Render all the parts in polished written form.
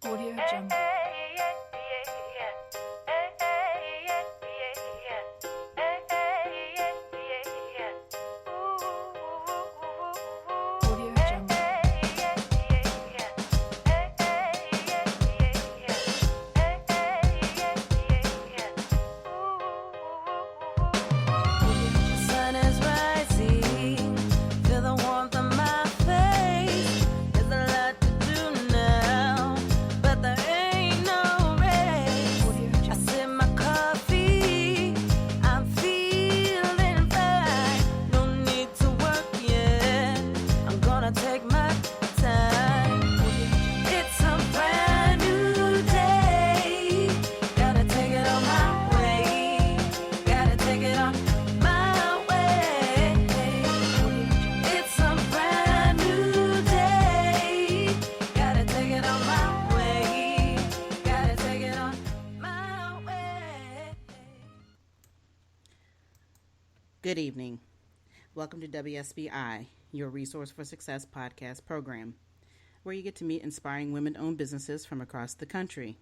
Audio Jungle. Audio Jungle. Sun is rising, feel the warmth on my face. There's a lot to do now, but there ain't no race. Audio I Jungle. sip my coffee, I'm feeling fine. No need to work yet, I'm gonna take my time. It's a brand new day, gotta take it on my way. Gotta take it on my way. It's a brand new day. Gotta take it on my way. Gotta take it on my way. Good evening. Welcome to WSBI, your Resource for Success podcast program, where you get to meet inspiring women-owned businesses from across the country.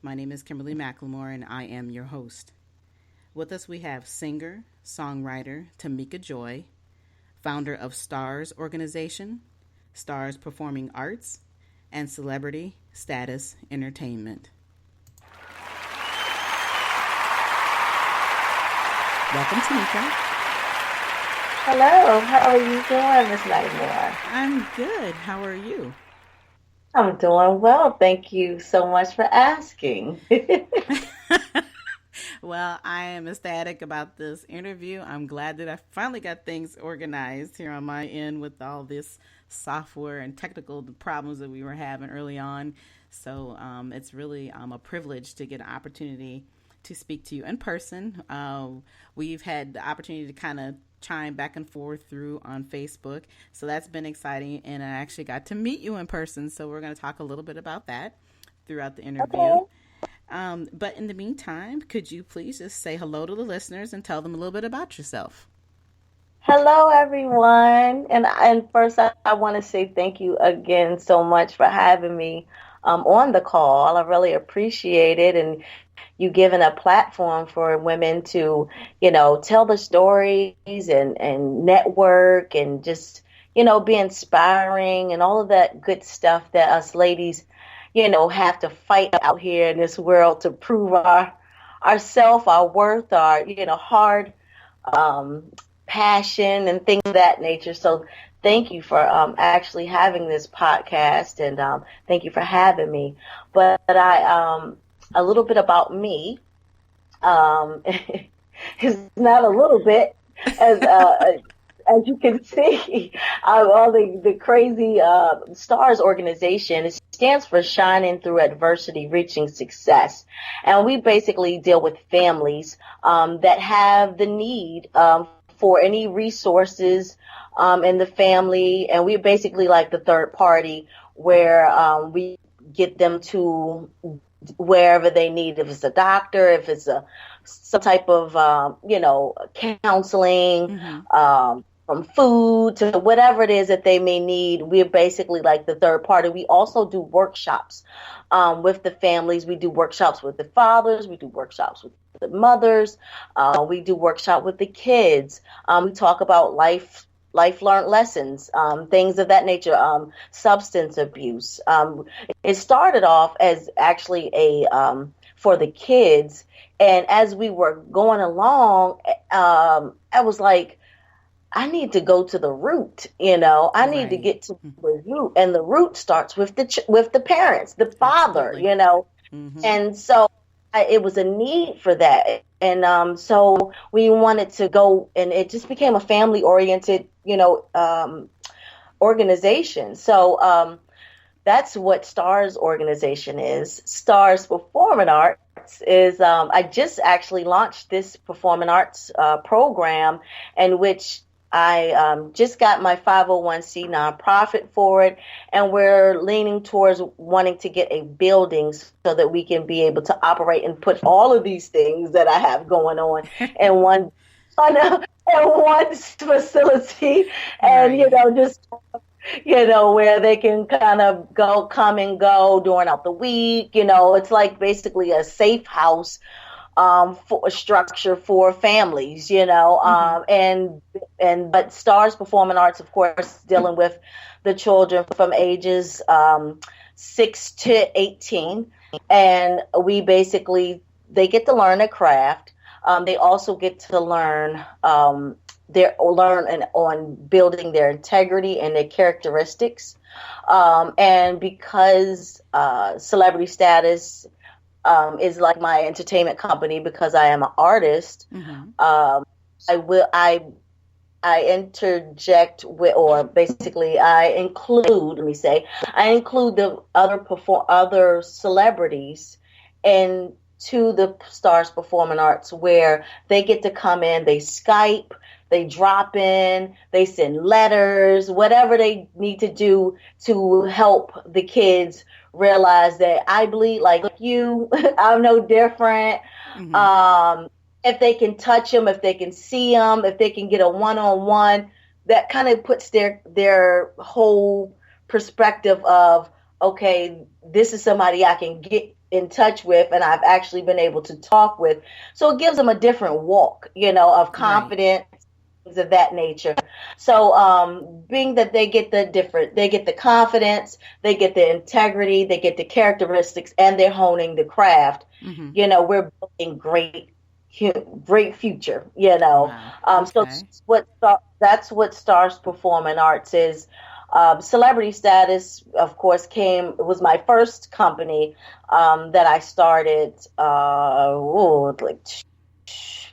My name is Kimberly McLemore, and I am your host. With us, we have singer-songwriter Tamika Joy, founder of S.T.A.R.S organization, S.T.A.R.S Performing Arts, and Celebrity Status Entertainment. Welcome, Tamika. Hello, how are you doing, Miss Nightmare? I'm good. How are you? I'm doing well. Thank you so much for asking. Well, I am ecstatic about this interview. I'm glad that I finally got things organized here on my end with all this software and technical problems that we were having early on. So it's really a privilege to get an opportunity to speak to you in person. We've had the opportunity to kind of chime back and forth through on Facebook. So that's been exciting. And I actually got to meet you in person. So we're going to talk a little bit about that throughout the interview. Okay. But in the meantime, could you please just say hello to the listeners and tell them a little bit about yourself? Hello, everyone. And first, I want to say thank you again so much for having me on the call. I really appreciate it. And you giving a platform for women to, tell the stories and network and just, be inspiring and all of that good stuff that us ladies, have to fight out here in this world to prove ourself, our worth, our, hard passion and things of that nature. So thank you for actually having this podcast and thank you for having me. But a little bit about me. It's not a little bit, as you can see, all the crazy S.T.A.R.S organization. It stands for Shining Through Adversity, Reaching Success, and we basically deal with families that have the need for any resources in the family, and we're basically like the third party where we get them to wherever they need, if it's a doctor, if it's some type of, counseling, from food to whatever it is that they may need. We're basically like the third party. We also do workshops with the families. We do workshops with the fathers. We do workshops with the mothers. We do workshop with the kids. We talk about life learned lessons, things of that nature, substance abuse. It started off as actually for the kids. And as we were going along, I was like, I need to go to the root, I need to get to the root. And the root starts with the parents, the father, Absolutely. And so it was a need for that. And so we wanted to go, and it just became a family-oriented, organization. So that's what S.T.A.R.S organization is. S.T.A.R.S Performing Arts is, I just actually launched this performing arts program in which I just got my 501c nonprofit for it, and we're leaning towards wanting to get a building so that we can be able to operate and put all of these things that I have going on in one facility, and Right. just where they can kind of come and go during out the week. It's like basically a safe house for a structure for families, Mm-hmm. but Stars Performing Arts, of course, dealing with the children from ages 6 to 18, and we basically they get to learn a craft. They also get to learn on building their integrity and their characteristics, and because celebrity status is like my entertainment company because I am an artist. Mm-hmm. I will I interject with, or basically I include. Let me say, I include the other celebrities into the Stars Performing Arts, where they get to come in, they Skype, they drop in, they send letters, whatever they need to do to help the kids realize that I bleed like you. I'm no different. Mm-hmm. Um, if they can touch them, if they can see them, if they can get a one-on-one, that kind of puts their whole perspective of, okay, this is somebody I can get in touch with and I've actually been able to talk with. So it gives them a different walk, of Right. confidence, things of that nature. So being that they get the confidence, they get the integrity, they get the characteristics, and they're honing the craft. Mm-hmm. We're building great future. Wow. So Okay. that's what Stars Performing Arts is. Celebrity Status, of course, it was my first company that I started, like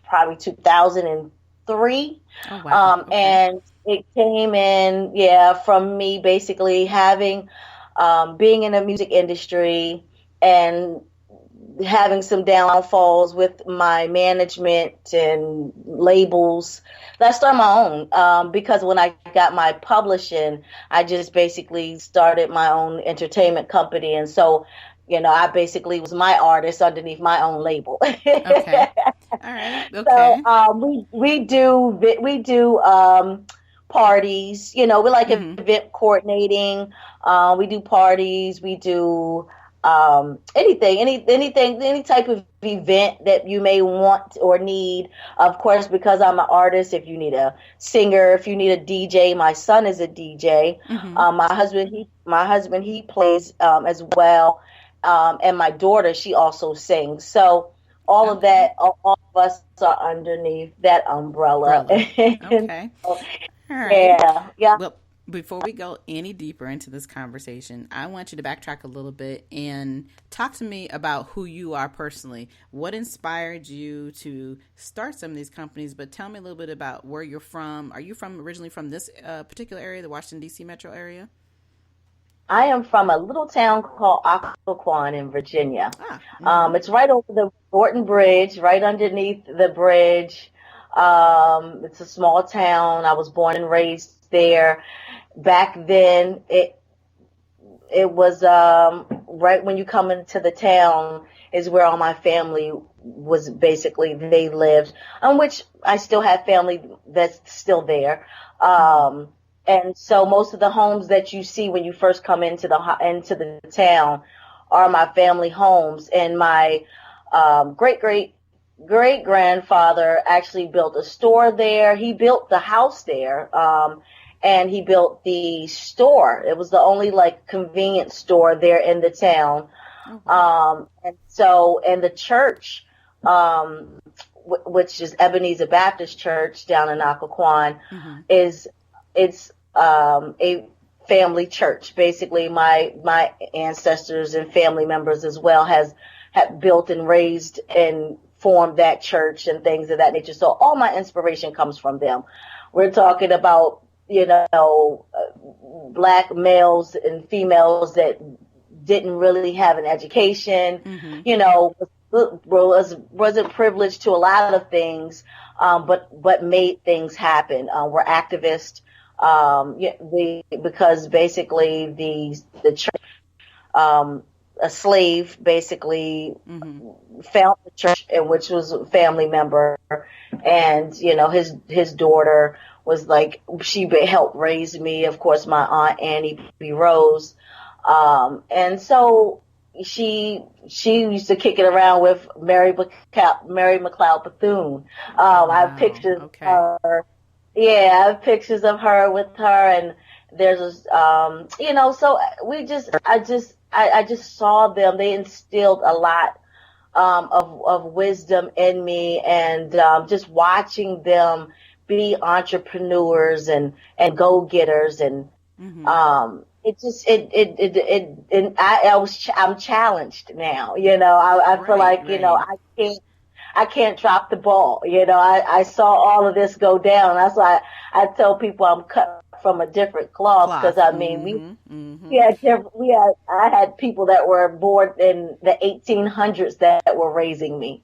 probably 2003. Oh, wow. Okay. And it came in, yeah, from me basically being in the music industry and having some downfalls with my management and labels. I started my own because when I got my publishing, I just basically started my own entertainment company, and so I basically was my artist underneath my own label. Okay. All right. So Okay. we do parties. We like Mm-hmm. event coordinating. We do parties. We do any type of event that you may want or need. Of course, because I'm an artist, if you need a singer, if you need a DJ, my son is a DJ. Mm-hmm. My husband he plays as well, and my daughter, she also sings. So all of Okay. that, all of us are underneath that umbrella. Umbrella. And Okay. so, All right. yeah, yeah. Well, before we go any deeper into this conversation, I want you to backtrack a little bit and talk to me about who you are personally. What inspired you to start some of these companies? But tell me a little bit about where you're from. Are you originally from this particular area, the Washington, D.C. metro area? I am from a little town called Occoquan in Virginia. Ah. Mm-hmm. It's right over the Thornton Bridge, right underneath the bridge. It's a small town. I was born and raised there. Back then, it was right when you come into the town is where all my family was basically they lived, on which I still have family that's still there. Mm-hmm. And so most of the homes that you see when you first come into the town are my family homes. And my great grandfather actually built a store there. He built the house there. And he built the store. It was the only like convenience store there in the town. Oh, wow. And the church, which is Ebenezer Baptist Church down in Occoquan, Mm-hmm. is it's a family church. Basically, my ancestors and family members as well have built and raised and formed that church and things of that nature. So all my inspiration comes from them. We're talking about black males and females that didn't really have an education, Mm-hmm. wasn't privileged to a lot of things, but made things happen. We're activists, because basically the church, a slave basically Mm-hmm. found the church, in which was a family member, and his daughter was like, helped raise me. Of course, my aunt Annie B. Rose. And so she used to kick it around with Mary McLeod Bethune. I have Wow. pictures Okay. of her. Yeah, I have pictures of her with her, and there's so I just saw them. They instilled a lot of wisdom in me, and just watching them be entrepreneurs and go getters, and Mm-hmm. it just it and I'm challenged now. I feel Right. like Right. I can't drop the ball. I saw all of this go down. That's why I tell people I'm cut from a different cloth, because Cloth. I mean Mm-hmm. Mm-hmm. I had people that were born in the 1800s that were raising me.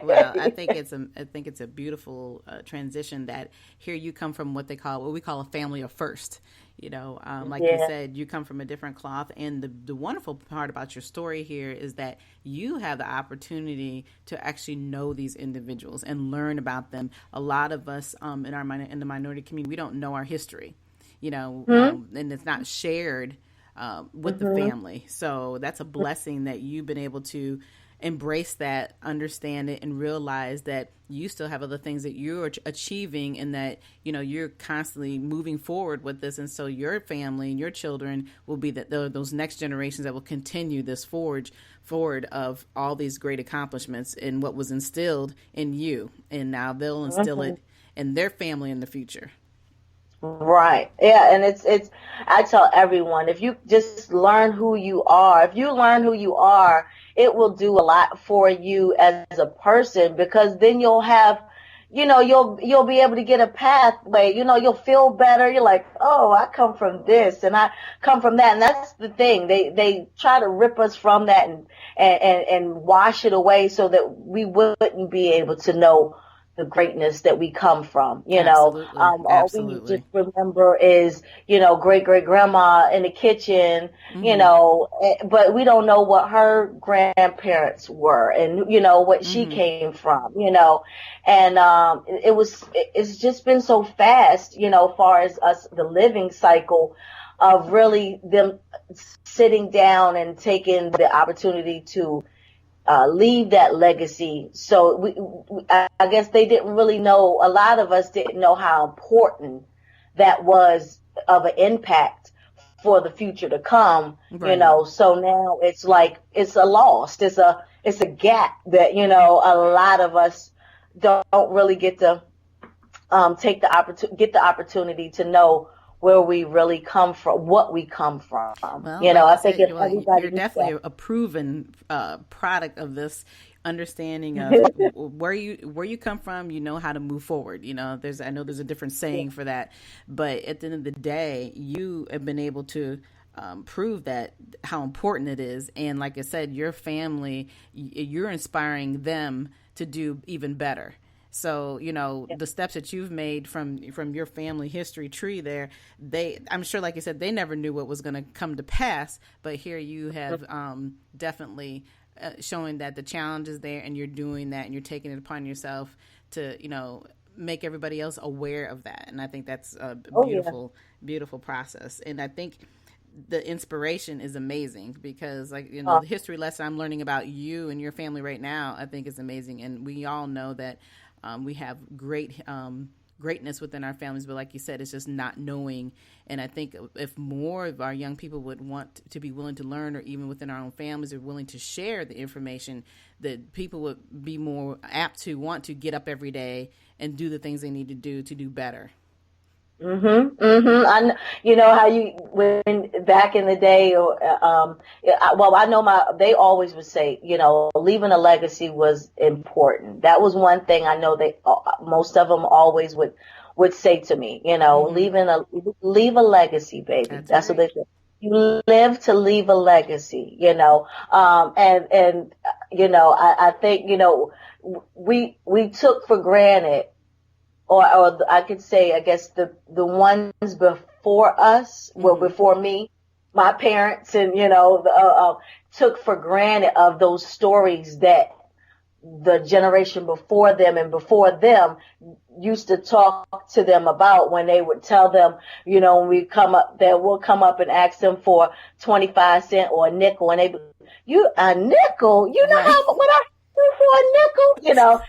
Well, I think it's a beautiful transition that here you come from what we call a family of first. Like you Yeah. said, you come from a different cloth, and the wonderful part about your story here is that you have the opportunity to actually know these individuals and learn about them. A lot of us in the minority community, we don't know our history, Hmm. and it's not shared with the Hmm. family. So that's a blessing that you've been able to embrace that, understand it, and realize that you still have other things that you're achieving, and that you're constantly moving forward with this. And so your family and your children will be those next generations that will continue this forward of all these great accomplishments and what was instilled in you, and now they'll instill Hmm. it in their family in the future. Right. Yeah. And I tell everyone, if you just learn who you are, if you learn who you are, it will do a lot for you as a person, because then you'll be able to get a pathway, you'll feel better. You're like, oh, I come from this and I come from that. And that's the thing. They try to rip us from that and wash it away so that we wouldn't be able to know the greatness that we come from. Absolutely. All we just Absolutely. remember is, great great grandma in the kitchen, Mm-hmm. but we don't know what her grandparents were, and, what she Mm-hmm. came from, and it's just been so fast, far as us, the living cycle of really them sitting down and taking the opportunity to leave that legacy. So I guess they didn't really know. A lot of us didn't know how important that was of an impact for the future to come. Right. So now it's like it's a lost. It's a gap that a lot of us don't really get to get the opportunity to know where we really come from, what we come from. Well, like I you think said, if everybody you're knew that. definitely a proven product of this understanding of where you come from. You know how to move forward. I know there's a different saying for that, but at the end of the day, you have been able to prove that how important it is. And like I said, your family, you're inspiring them to do even better. So the steps that you've made from your family history tree there, I'm sure, like you said, they never knew what was going to come to pass, but here you have definitely showing that the challenge is there, and you're doing that, and you're taking it upon yourself to make everybody else aware of that. And I think that's a Oh yeah. beautiful process. And I think the inspiration is amazing, because like Uh, the history lesson I'm learning about you and your family right now, I think is amazing. And we all know that we have greatness within our families, but like you said, it's just not knowing. And I think if more of our young people would want to be willing to learn, or even within our own families are willing to share the information, that people would be more apt to want to get up every day and do the things they need to do better. Mhm, mhm. You know how when back in the day, or yeah, well, I know they always would say, leaving a legacy was important. That was one thing I know most of them always would say to me, Mm-hmm. leave a legacy, baby. That's That's what right. they said. You live to leave a legacy, and I think, we took for granted, or I could say, I guess the ones before us, well, Mm-hmm. before me, my parents, and took for granted of those stories that the generation before them and before them used to talk to them about when they would tell them, when we come up there, we'll come up and ask them for 25 cents or a nickel, and you a nickel? You know Right. what I do for a nickel?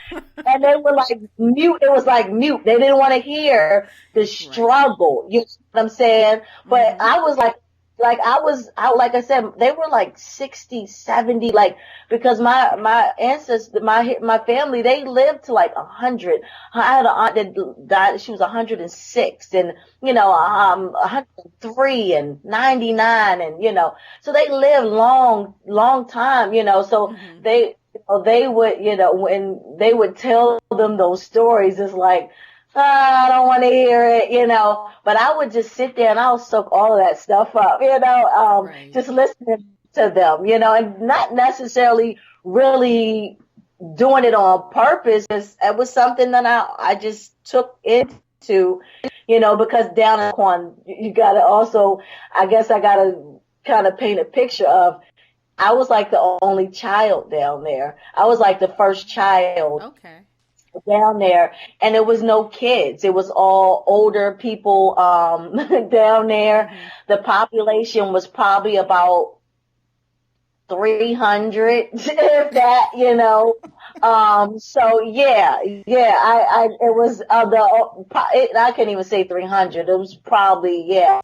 And they were like mute. It was like mute. They didn't want to hear the Right. struggle. You know what I'm saying? But Mm-hmm. I was like I said, they were like 60, 70, like, because my ancestors, my family, they lived to like 100. I had an aunt that died. She was 106, and Wow. 103 and 99, and so they lived long, long time. So Mm-hmm. they would, when they would tell them those stories, it's like, I don't want to hear it. But I would just sit there and I'll soak all of that stuff up, Right. just listening to them, and not necessarily really doing it on purpose. It was something that I just took into, because down in Quan, you gotta also, I guess I gotta kind of paint a picture of, I was like the only child down there. I was like the first child Okay. down there, and there was no kids. It was all older people down there. Mm-hmm. The population was probably about 300, if that. So yeah, it was I can't even say 300. It was probably, yeah.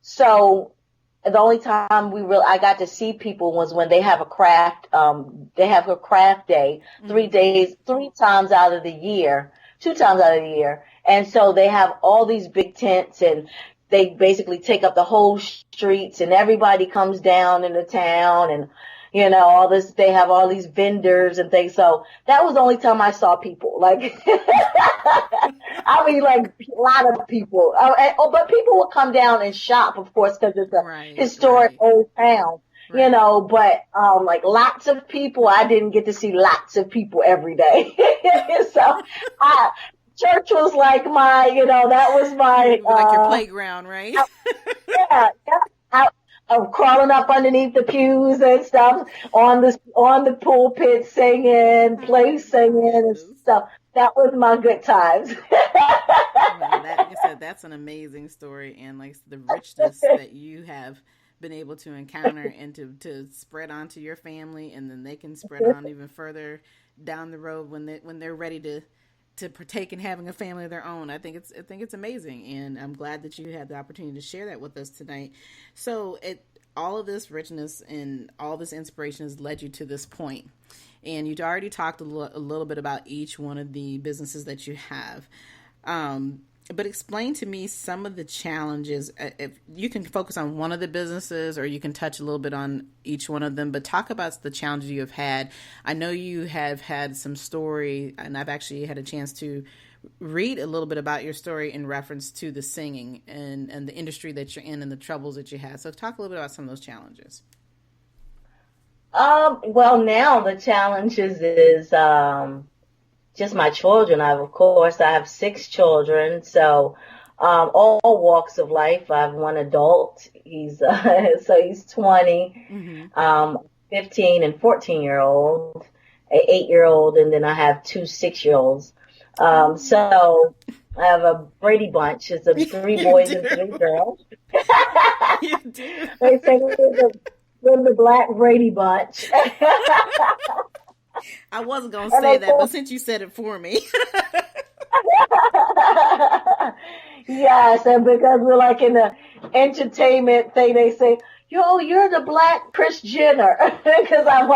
So the only time I got to see people was when they have a craft day, Mm-hmm. 3 days, 3 times out of the year, 2 times out of the year. And so they have all these big tents, and they basically take up the whole streets, and everybody comes down into town, and all this, they have all these vendors and things. So that was the only time I saw people, like, I mean, like, a lot of people. But people would come down and shop, of course, because it's a Right. historic Right. old town, Right. but like lots of people, I didn't get to see lots of people every day. So I, church was like that was my, Like your playground, right? yeah, yeah. Of crawling up underneath the pews and stuff, on the pulpit singing, Oh play my singing and goodness. stuff. That was my good times. Well, that, like I said, that's an amazing story, and like the richness that you have been able to encounter and to spread onto your family, and then they can spread on even further down the road when they're ready to partake in having a family of their own. I think it's amazing, and I'm glad that you had the opportunity to share that with us tonight. So all of this richness and all this inspiration has led you to this point, and you'd already talked a little bit about each one of the businesses that you have. But explain to me some of the challenges. If you can focus on one of the businesses, or you can touch a little bit on each one of them, but talk about the challenges you have had. I know you have had some story, and I've actually had a chance to read a little bit about your story in reference to the singing and the industry that you're in and the troubles that you had. So talk a little bit about some of those challenges. Well, now the challenges is, just my children. I have 6 children, so all walks of life. I have one adult. He's so he's 20, Mm-hmm. 15 and 14-year old, a 8-year old, and then I have 2 6-year olds. Oh, So I have a Brady Bunch. It's a three you boys and do. 3 girls. You do. They say we're the Black Brady Bunch. I wasn't going to And say they that, but call since you said it for me. Yes, and because we're like in the entertainment thing, they say, "Yo, you're the Black Kris Jenner," because I'm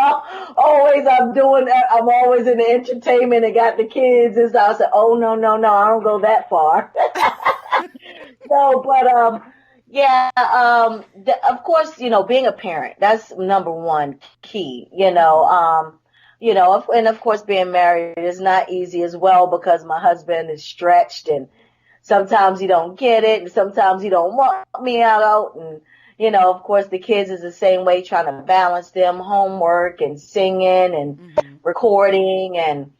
always in the entertainment and got the kids and stuff. I said, "Oh no, no, no, I don't go that far." No, but yeah, of course, being a parent, that's number one key. Hmm. And of course, being married is not easy as well, because my husband is stretched, and sometimes he don't get it, and sometimes he don't want me out. And of course, the kids is the same way, trying to balance them homework and singing and Hmm. recording, and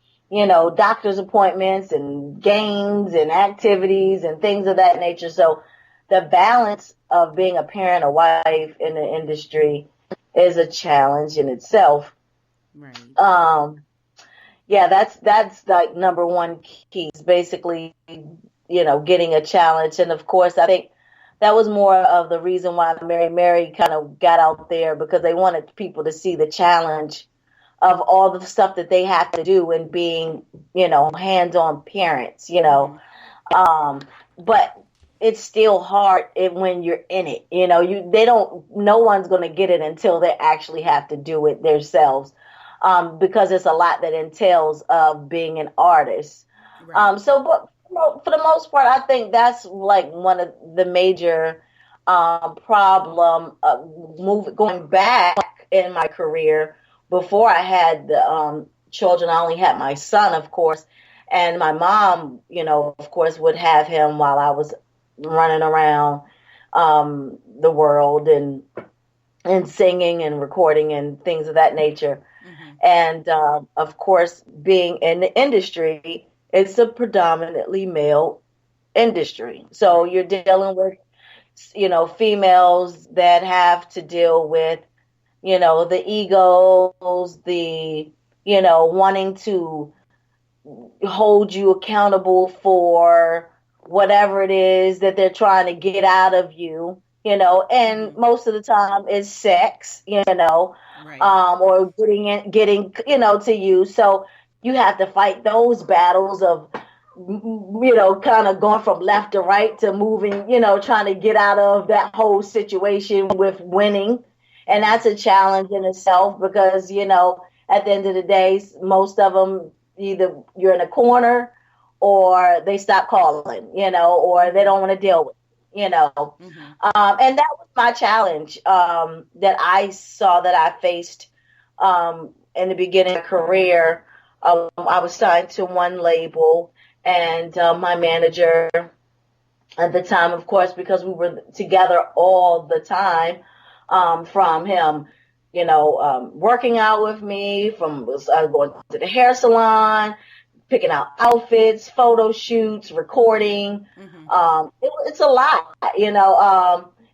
doctor's appointments and games and activities and things of that nature. So the balance of being a parent or wife in the industry is a challenge in itself. Right. Um, yeah, that's like number one key is basically, getting a challenge. And of course, I think that was more of the reason why Mary kind of got out there, because they wanted people to see the challenge of all the stuff that they have to do and being, hands-on parents. Mm-hmm. Um, but it's still hard when you're in it. They don't. No one's going to get it until they actually have to do it themselves, because it's a lot that entails of being an artist. Right. But for the most part, I think that's like one of the major problem going back in my career. Before I had the children, I only had my son, of course, and my mom, of course, would have him while I was running around the world and singing and recording and things of that nature. Mm-hmm. And of course, being in the industry, it's a predominantly male industry. So Right. you're dealing with, females that have to deal with, the egos, the, wanting to hold you accountable for whatever it is that they're trying to get out of you, and Mm-hmm. most of the time it's sex, Right. or getting, to you. So you have to fight those battles of, kind of going from left to right to moving, trying to get out of that whole situation with winning. And Mm-hmm. that's a challenge in itself because, at the end of the day, most of them, either you're in a corner or they stop calling, or they Mm-hmm. don't want to deal with it, Mm-hmm. and that was my challenge that I saw that I faced in the beginning of my career. I was signed to one label, and my manager at the time, of course, because we were together all the time, from him, working out with me, from going to the hair salon, picking out outfits, photo shoots, recording. Mm-hmm. It's a lot,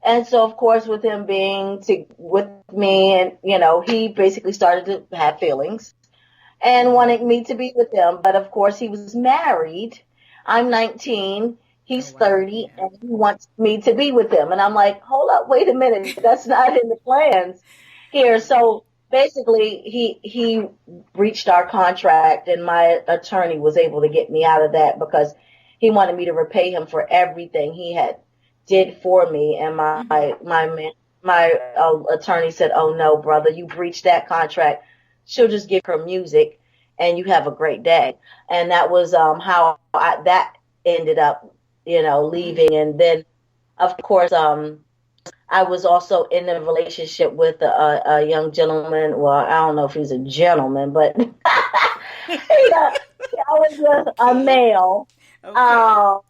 and so of course with him being with me, and he basically started to have feelings and Mm-hmm. wanted me to be with him. But of course, he was married. I'm 19. Oh He's wow. 30, Yeah. and he wants me to be with him. And I'm like, hold up, wait a minute. That's not in the plans here. Right. So basically, he breached our contract, and my attorney was able to get me out of that because he wanted me to repay him for everything he had did for me. And Mm-hmm. my attorney said, "Oh no, brother, you breached that contract. She'll just give her music, and you have a great day." And that was how that ended up, Mm-hmm. leaving. And then, of course, I was also in a relationship with a young gentleman. Well, I don't know if he's a gentleman, but I was a Okay. male. Okay. Um,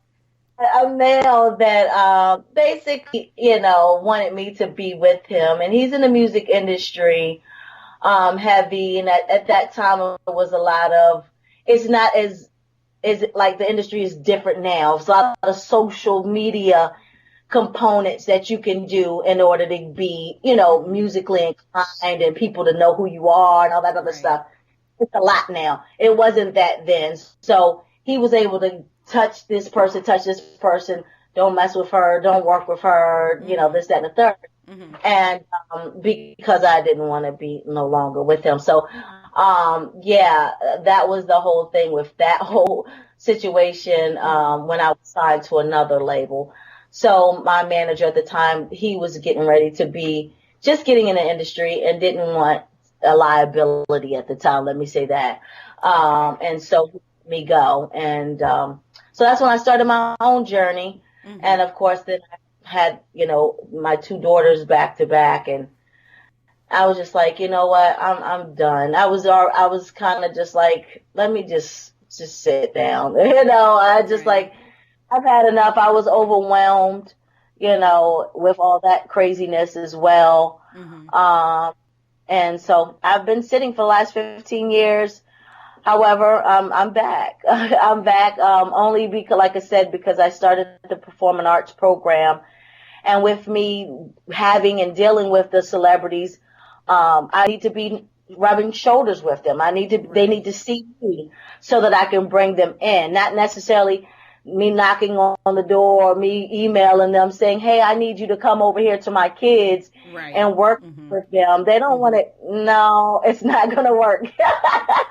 a male that basically, wanted me to be with him, and he's in the music industry, heavy, and at that time it was a lot of. It's not as is like the industry is different now. So a lot of social media components that you can do in order to be, Mm-hmm. musically inclined and people to know who you are and all that other Right. stuff. It's a lot now. It wasn't that then. So he was able to touch this person, don't mess with her, don't work with her, Mm-hmm. this, that, and the third. Mm-hmm. And because I didn't want to be no longer with him. So, yeah, that was the whole thing with that whole situation Mm-hmm. when I was signed to another label. So my manager at the time, he was getting ready to be just getting in the industry and didn't want a liability at the time. Let me say that. Okay. And so he let me go. And so that's when I started my own journey. Mm-hmm. And of course, then I had, my two daughters back to back. And I was just like, you know what? I'm done. I was kind of just like, let me just sit down. I just Right. like, I've had enough. I was overwhelmed, with all that craziness as well. Mm-hmm. Um, and so I've been sitting for the last 15 years. However, I'm back. I'm back, only because, like I said, because I started the performing arts program, and with me having and dealing with the celebrities, I need to be rubbing shoulders with them. They need to see me so that I can bring them in, not necessarily me knocking on the door or me emailing them saying, hey, I need you to come over here to my kids Right. and work with them. They don't want it. No, it's not going to work.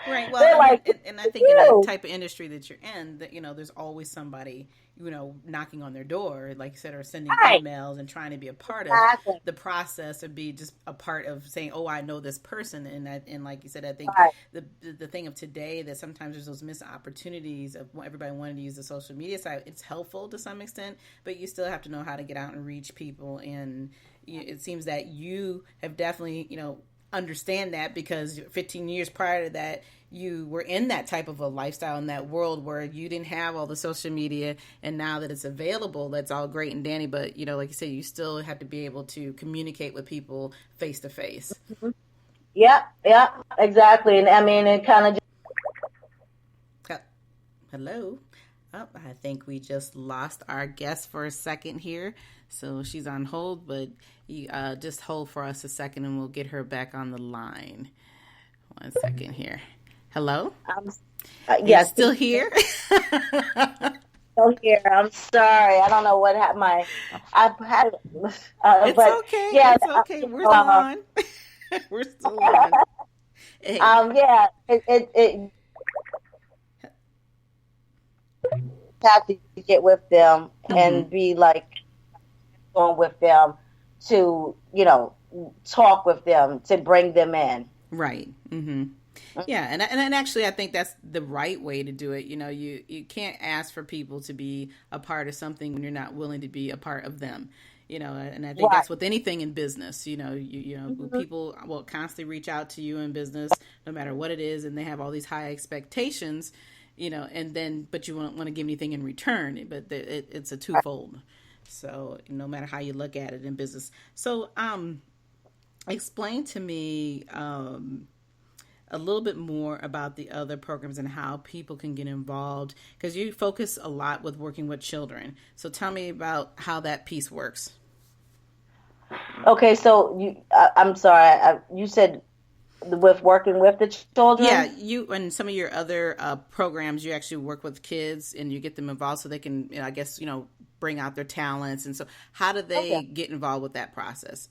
Right. Well, They're like, and I think in that type of industry that you're in, that there's always somebody knocking on their door, like you said, or sending right, emails and trying to be a part of exactly, the process, or be just a part of saying, "Oh, I know this person." And like you said, I think right. the thing of today, that sometimes there's those missed opportunities of everybody wanting to use the social media side. It's helpful to some extent, but you still have to know how to get out and reach people. And it seems that you have definitely understand that, because 15 years prior to that, you were in that type of a lifestyle, in that world where you didn't have all the social media. And now that it's available, that's all great and dandy, but like you said, you still have to be able to communicate with people face to face. Yeah, exactly. And I mean, it kind of Hello. Oh, I think we just lost our guest for a second here. So she's on hold, but you just hold for us a second and we'll get her back on the line. 1 second here. Hello? You're yes, still here? still here. I'm sorry. I don't know what happened. I've had, It's but okay. yeah, It's okay. We're still on. We're still on. Hey. yeah, it have to get with them and be like going with them to, talk with them to bring them in. Right. Yeah, and actually, I think that's the right way to do it. You can't ask for people to be a part of something when you're not willing to be a part of them. And I think that's with anything in business. People will constantly reach out to you in business, no matter what it is, and they have all these high expectations. But you won't want to give anything in return. But it's a twofold. So no matter how you look at it in business. So explain to me a little bit more about the other programs and how people can get involved, because you focus a lot with working with children. So tell me about how that piece works. Okay, so I'm sorry, you said with working with the children? Yeah, you and some of your other programs, you actually work with kids and you get them involved so they can, I guess, bring out their talents. And so how do they get involved with that process?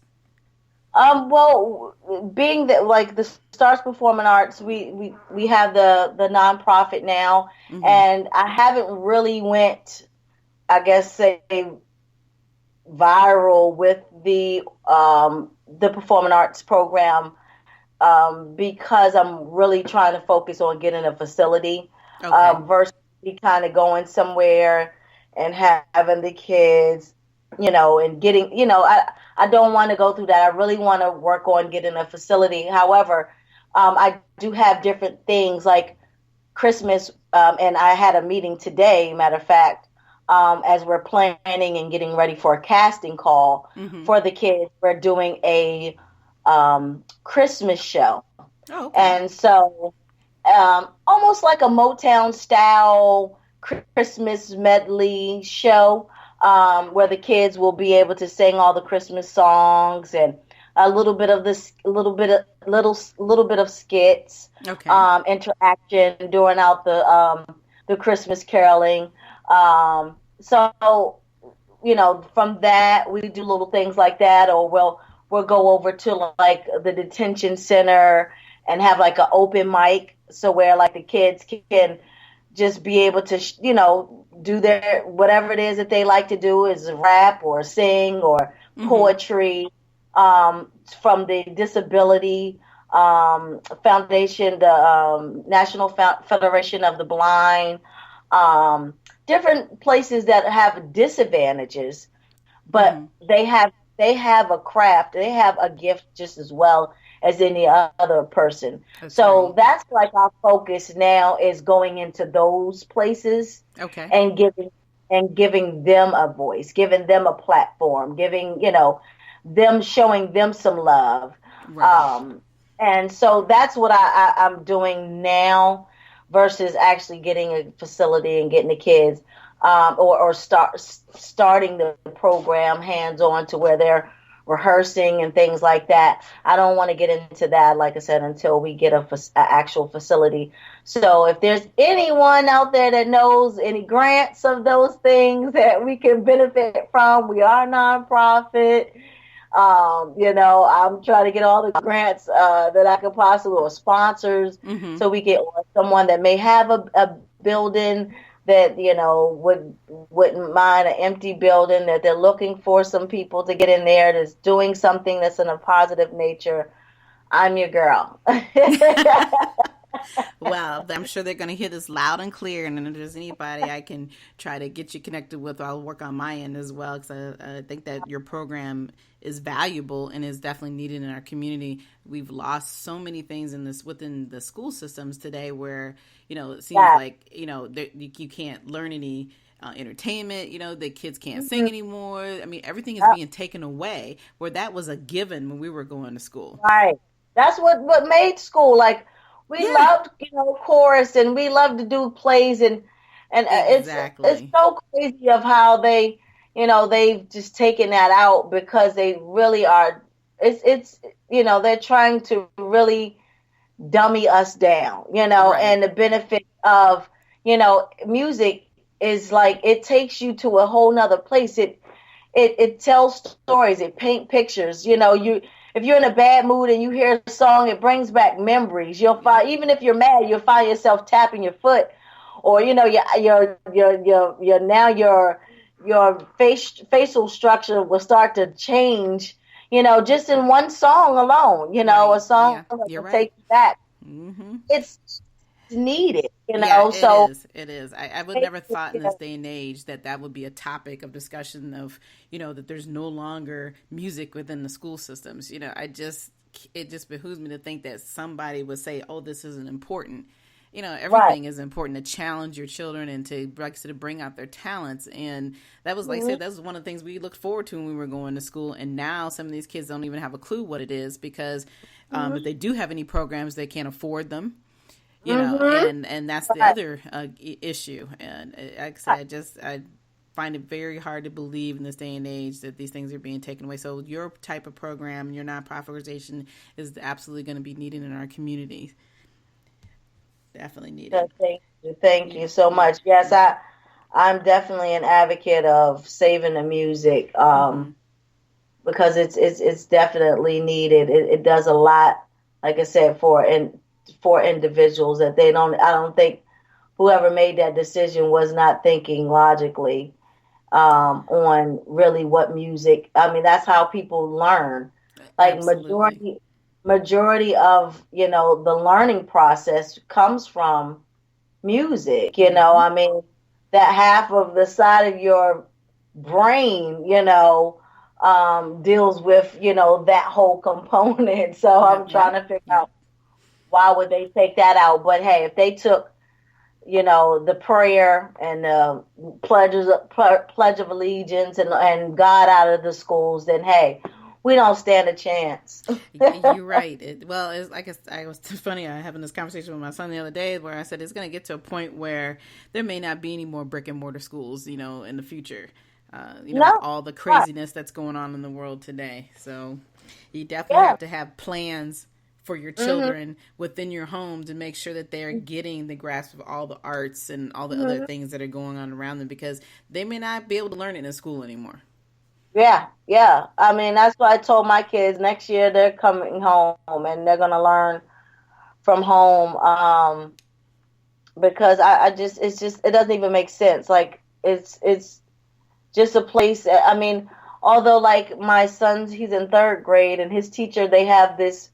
Well, being that like the S.T.A.R.S Performing Arts, we have the nonprofit now, and I haven't really went, I guess, say viral with the Performing Arts program, because I'm really trying to focus on getting a facility, versus me kind of going somewhere and having the kids, and getting, I don't want to go through that. I really want to work on getting a facility. However, I do have different things like Christmas, and I had a meeting today, matter of fact, as we're planning and getting ready for a casting call for the kids. We're doing a Christmas show. Oh, okay. And so almost like a Motown style Christmas medley show, where the kids will be able to sing all the Christmas songs and a little bit of skits, interaction during out the Christmas caroling. So from that we do little things like that, or we'll go over to like the detention center and have like an open mic, so where like the kids can just be able to, do their whatever it is that they like to do, is rap or sing or poetry, from the Disability Foundation, the National Federation of the Blind, different places that have disadvantages, but they have a craft, they have a gift just as well as any other person. That's like our focus now, is going into those places, and giving them a voice, giving them a platform, giving, them, showing them some love. And so that's what I'm doing now, versus actually getting a facility and getting the kids, or starting the program hands on to where they're rehearsing and things like that. I don't want to get into that, like I said, until we get a actual facility. So if there's anyone out there that knows any grants of those things that we can benefit from, we are a nonprofit. I'm trying to get all the grants that I could possibly, or sponsors, Mm-hmm. so we get, or someone that may have a building that wouldn't mind an empty building, that they're looking for some people to get in there that's doing something that's in a positive nature. I'm your girl. Well, I'm sure they're going to hear this loud and clear. And if there's anybody I can try to get you connected with, I'll work on my end as well, because I think that your program is valuable and is definitely needed in our community. We've lost so many things within the school systems today where, it seems like, you can't learn any entertainment, the kids can't sing anymore. I mean, everything is being taken away where that was a given when we were going to school. Right. That's what made school. Like, we Yeah, loved, chorus, and we loved to do plays, and it's exactly. so crazy of how they've just taken that out, because they really are. It's they're trying to really dummy us down, Right. and the benefit of, music is like, it takes you to a whole nother place. It tells stories, it paint pictures. If you're in a bad mood and you hear a song, it brings back memories. You'll Yep. find, even if you're mad, you'll find yourself tapping your foot, or your facial structure will start to change. Just in one song alone. A Right. song Yeah, that you're will right. take you back. Mm-hmm. It's needed. Yeah, it So is. It is. I would never thought in this day and age that that would be a topic of discussion of, that there's no longer music within the school systems. It just behooves me to think that somebody would say, oh, this isn't important. right. Everything is important to challenge your children and to bring out their talents. And that was, like I Mhm. said, that was one of the things we looked forward to when we were going to school. And now some of these kids don't even have a clue what it is, because if they do have any programs, they can't afford them, Mhm. and that's the Right. other issue. And like I said, I find it very hard to believe in this day and age that these things are being taken away. So your type of program, your nonprofit organization, is absolutely going to be needed in our community. Definitely needed. Thank you. Thank Yeah, you so yeah. much. Yes, I'm definitely an advocate of saving the music, Mm-hmm. because it's definitely needed. It does a lot, like I said, for individuals, that they don't. I don't think whoever made that decision was not thinking logically, on really what music. I mean, that's how people learn. Like, Absolutely. majority of, the learning process comes from music. Mm-hmm. I mean, that half of the side of your brain, deals with, that whole component. So Yep. I'm trying Yep. to figure Yep. out, why would they take that out? But hey, if they took, the prayer and the pledge of allegiance, and God out of the schools, then hey, we don't stand a chance. You're right. It's like I was funny. I was having this conversation with my son the other day where I said it's going to get to a point where there may not be any more brick and mortar schools, in the future. With No, all the right. craziness that's going on in the world today. So you definitely Yeah. have to have plans for your Hmm. children within your home to make sure that they're getting the grasp of all the arts and all the other Hmm. things that are going on around them, because they may not be able to learn it in school anymore. Yeah, yeah. I mean, that's why I told my kids next year they're coming home and they're gonna learn from home. Because I just, it doesn't even make sense. Like, it's just a place. I mean, although, like, my son's, he's in third grade, and his teacher, they have this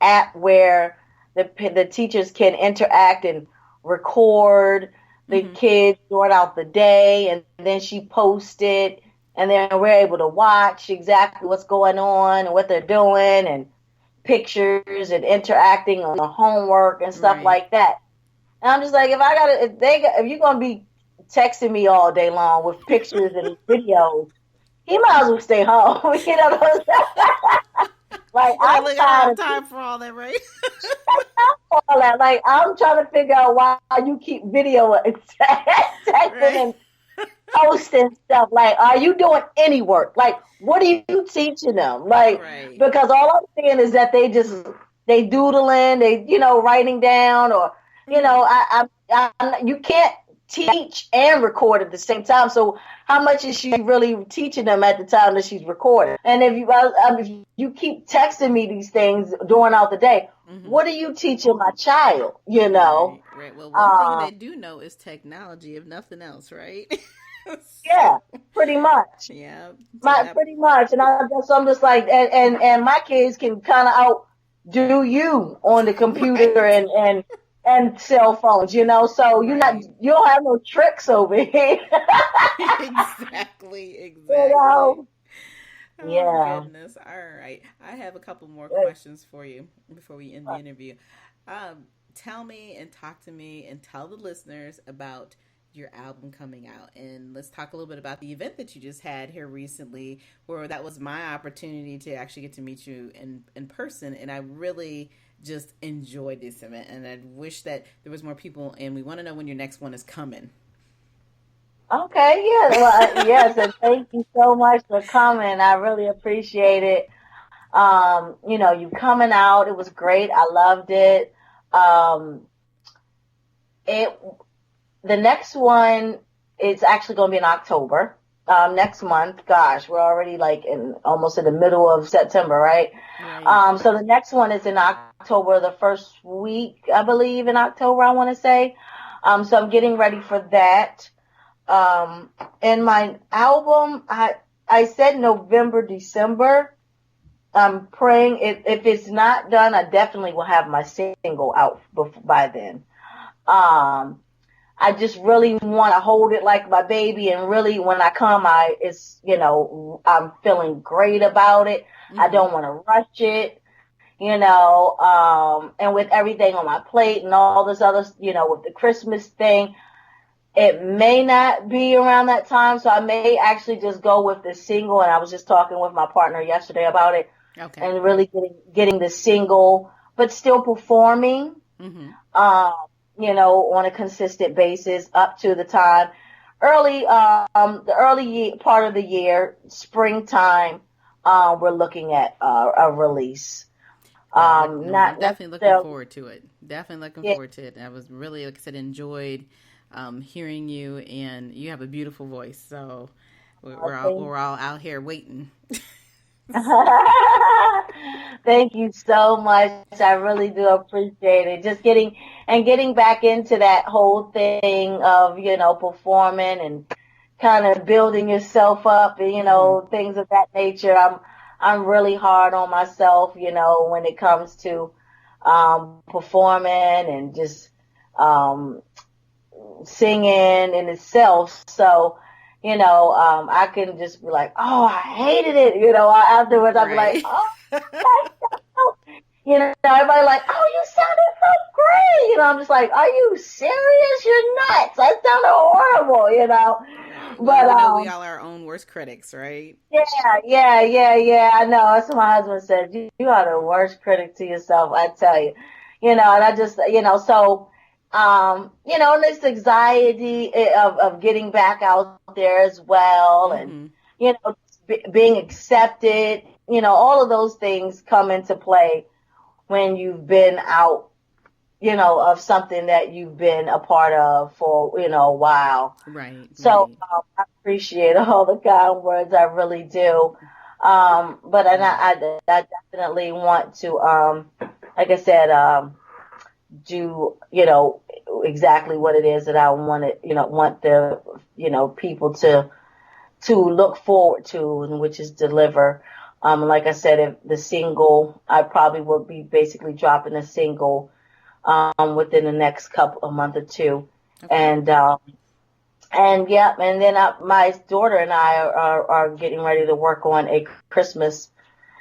app where the teachers can interact and record the Mm-hmm. kids throughout the day, and then she posts it, and then we're able to watch exactly what's going on and what they're doing, and pictures, and interacting on the homework and stuff Right. like that. And I'm just like, if you're gonna be texting me all day long with pictures and videos, he might as well stay home. You know what I'm saying? Like, You're like, I'm look, I don't have tired time for all that, right? of all that. Like, I'm trying to figure out why you keep video texting Right. and post and stuff. Like, are you doing any work? Like, what are you teaching them? Like, Right. because all I'm seeing is that they doodling, they writing down, or Right. you can't teach and record at the same time. So how much is she really teaching them at the time that she's recording? And if you keep texting me these things during out the day, Mm-hmm. what are you teaching my child? Right. Right. Well, one thing Um, they do know is technology, if nothing else, right? yeah, So, pretty much. yeah. So that. Pretty much, and I'm just like, and my kids can kind of outdo you on the computer Right. and cell phones, So Right. you don't have no tricks over here, Exactly. you Exactly. know. Oh Yeah. goodness. All right. I have a couple more questions for you before we end the interview. Tell me and talk to me and tell the listeners about your album coming out. And let's talk a little bit about the event that you just had here recently, where that was my opportunity to actually get to meet you in person. And I really just enjoyed this event. And I wish that there was more people. And we want to know when your next one is coming. Okay. Yeah. Well, yes, and thank you so much for coming. I really appreciate it. You coming out, it was great. I loved it. It The next one is actually going to be in October. Next month. Gosh, we're already like almost in the middle of September, right? Right. So the next one is in October, the first week, I believe, in October, I want to say. So I'm getting ready for that. And my album, I said November, December. I'm praying if it's not done, I definitely will have my single out by then. Um, I just really want to hold it like my baby, and really when I come, I'm feeling great about it. I Mm-hmm. don't want to rush it, and with everything on my plate and all this other, with the Christmas thing, it may not be around that time. So I may actually just go with the single. And I was just talking with my partner yesterday about it, Okay. and really getting the single, but still performing. Mm-hmm. Um, on a consistent basis up to the time the part of the year, springtime. We're looking at a release. Well, no, I'm Not definitely looking necessarily. forward to it. Definitely looking Yeah, forward to it. I was really, like I said, enjoyed hearing you, and you have a beautiful voice. So thank, we're all out here waiting. thank you so much. I really do appreciate it. Just getting back into that whole thing of performing and kind of building yourself up, and Mm-hmm. things of that nature. I'm really hard on myself, when it comes to performing and just um singing in itself. So I can just be like, oh, I hated it, afterwards I'll be like, Right. oh, everybody like, oh, you sounded so great. I'm just like, are you serious? You're nuts. That sounded horrible, Right. Well, But we all are our own worst critics, right? yeah, yeah. I know. That's what my husband said. You are the worst critic to yourself, I tell you. And I just, so, and this anxiety of getting back out there as well, and Mm-hmm. being accepted, all of those things come into play when you've been out, of something that you've been a part of for, a while. Right. So Right. I appreciate all the kind words. I really do. But and Well, I definitely want to, like I said, do, exactly what it is that I wanted, want the, people to look forward to, and which is deliver. Like I said, if the single, I probably will be basically dropping a single, within the next couple a month or two. okay. And, yeah, and then my daughter and I are getting ready to work on a Christmas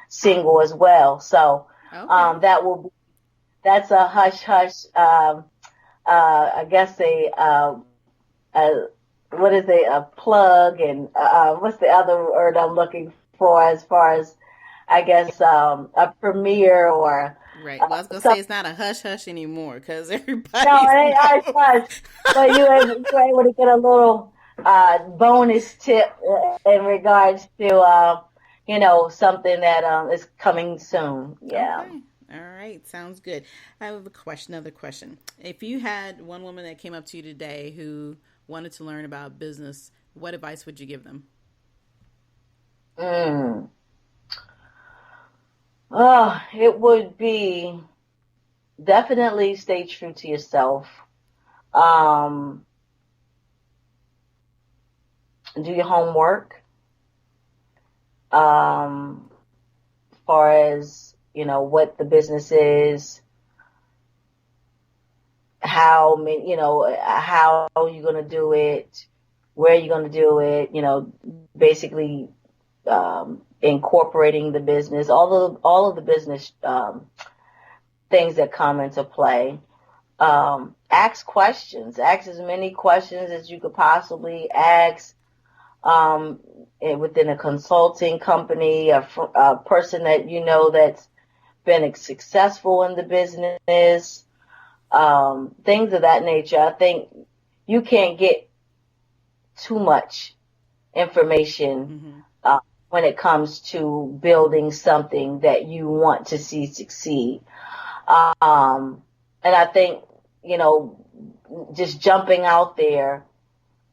single as well. So, Okay. that's a hush hush, I guess a what is a plug, and what's the other word I'm looking for, as far as, I guess, a premiere or Right. Well, I was gonna say some. it's not a hush hush anymore because No, everybody's it ain't hush know. hush, but you were able to get a bonus tip in regards to something that is coming soon. Yeah. Okay. All right. Sounds good. I have a question, another question. If you had one woman that came up to you today who wanted to learn about business, what advice would you give them? Mm. Oh, it would be definitely stay true to yourself. Um, do your homework. As far as what the business is, how many, how you're gonna do it, where you're gonna do it. Basically incorporating the business, all of the business things that come into play. Ask questions. Ask as many questions as you could possibly ask within a consulting company, a person that that's been successful in the business, things of that nature. I think you can't get too much information Mm-hmm. when it comes to building something that you want to see succeed. And I think, you know, just jumping out there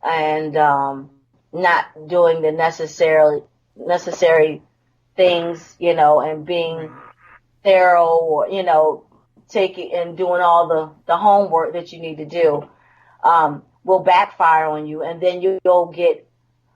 and not doing the necessary things, and being Right. thorough, or taking and doing all the homework that you need to do, will backfire on you, and then you'll get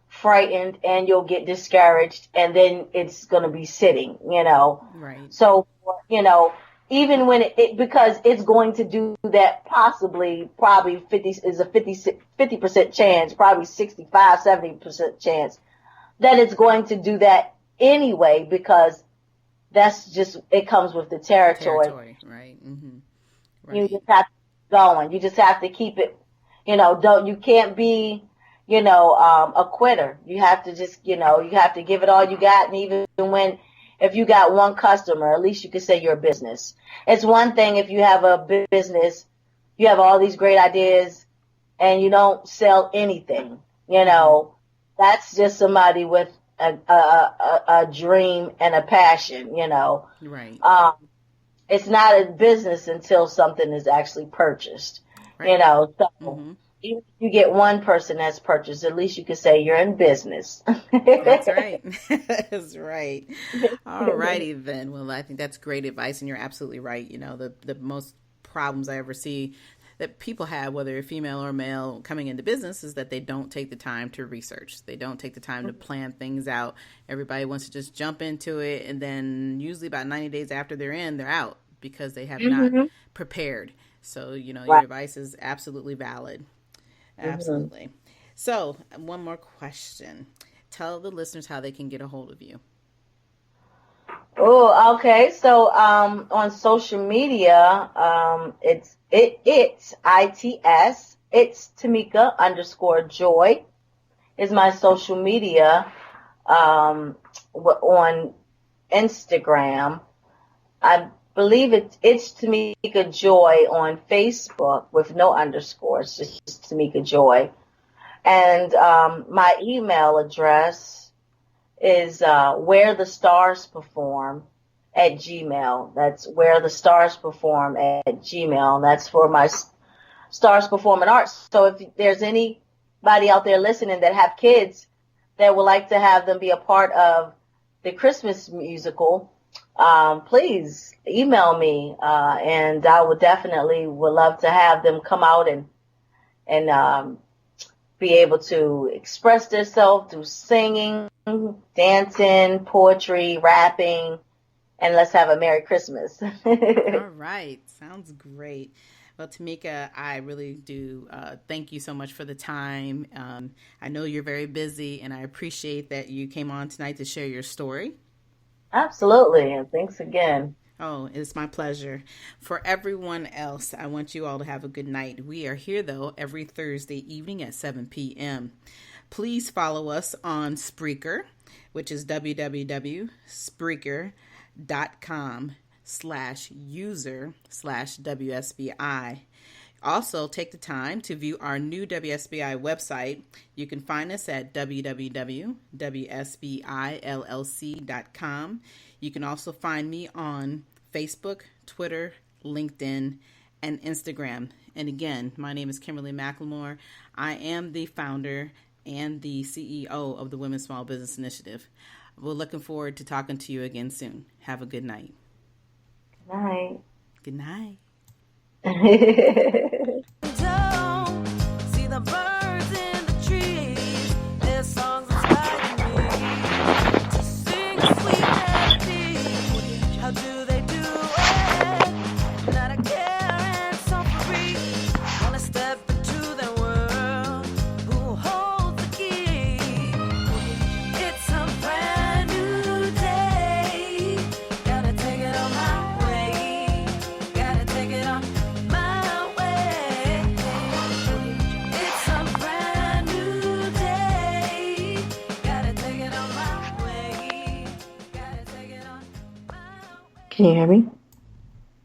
frightened and you'll get discouraged, and then it's going to be sitting. Right. So, you know, even when because it's going to do that, probably 50% chance, probably 65-70% chance that it's going to do that anyway, because that's just, it comes with the territory. Territory. Right. Mm-hmm. You Right. just have to keep going. You just have to keep it, you can't be, a quitter. You have to just, you have to give it all you got. And even if you got one customer, at least you can say you're a business. It's one thing if you have a business, you have all these great ideas and you don't sell anything, Mm-hmm. that's just somebody with a dream and a passion. Right. Um, it's not a business until something is actually purchased, Right. so Mm-hmm. even if you get one person that's purchased, at least you can say you're in business. That's right. That's right. All righty then. Well, I think that's great advice, and you're absolutely right. The most problems I ever see that people have, whether you're female or male, coming into business is that they don't take the time to research. They don't take the time to plan things out. Everybody wants to just jump into it, and then usually about 90 days after they're in, they're out because they have not Hmm. prepared. So, your Right. advice is absolutely valid. Hmm. Absolutely. So, one more question. Tell the listeners how they can get a hold of you. Oh, okay. So, on social media, it's ITS. It's Tamika_Joy is my social media, on Instagram. I believe it's Tamika Joy on Facebook with no underscores, just Tamika Joy. And my email address is where the stars perform at Gmail. That's where the stars perform at Gmail. That's for my Stars Performing Arts. So if there's anybody out there listening that have kids that would like to have them be a part of the Christmas musical, please email me, and I would love to have them come out and be able to express themselves through singing, dancing, poetry, rapping, and let's have a Merry Christmas. All right. Sounds great. Well, Tamika, I really do thank you so much for the time. I know you're very busy, and I appreciate that you came on tonight to share your story. Absolutely, and thanks again. Oh, it's my pleasure. For everyone else, I want you all to have a good night. We are here, though, every Thursday evening at 7 p.m. Please follow us on Spreaker, which is www.spreaker.com/user/WSBI. Also, take the time to view our new WSBI website. You can find us at www.wsbillc.com. You can also find me on Facebook, Twitter, LinkedIn, and Instagram. And again, my name is Kimberly McLemore. I am the founder and the CEO of the Women's Small Business Initiative. We're looking forward to talking to you again soon. Have a good night. Good night. Good night. Don't see the birds in the trees. Their songs inspire me to sing a sweet melody. How do they do it? Not a care and so free. Wanna step into their world. Who holds the key? It's a brand new day. Gotta take it on my way. Gotta take it on my way. It's a brand new day. Gotta take it on my way. Gotta take it on my way. Can you hear me?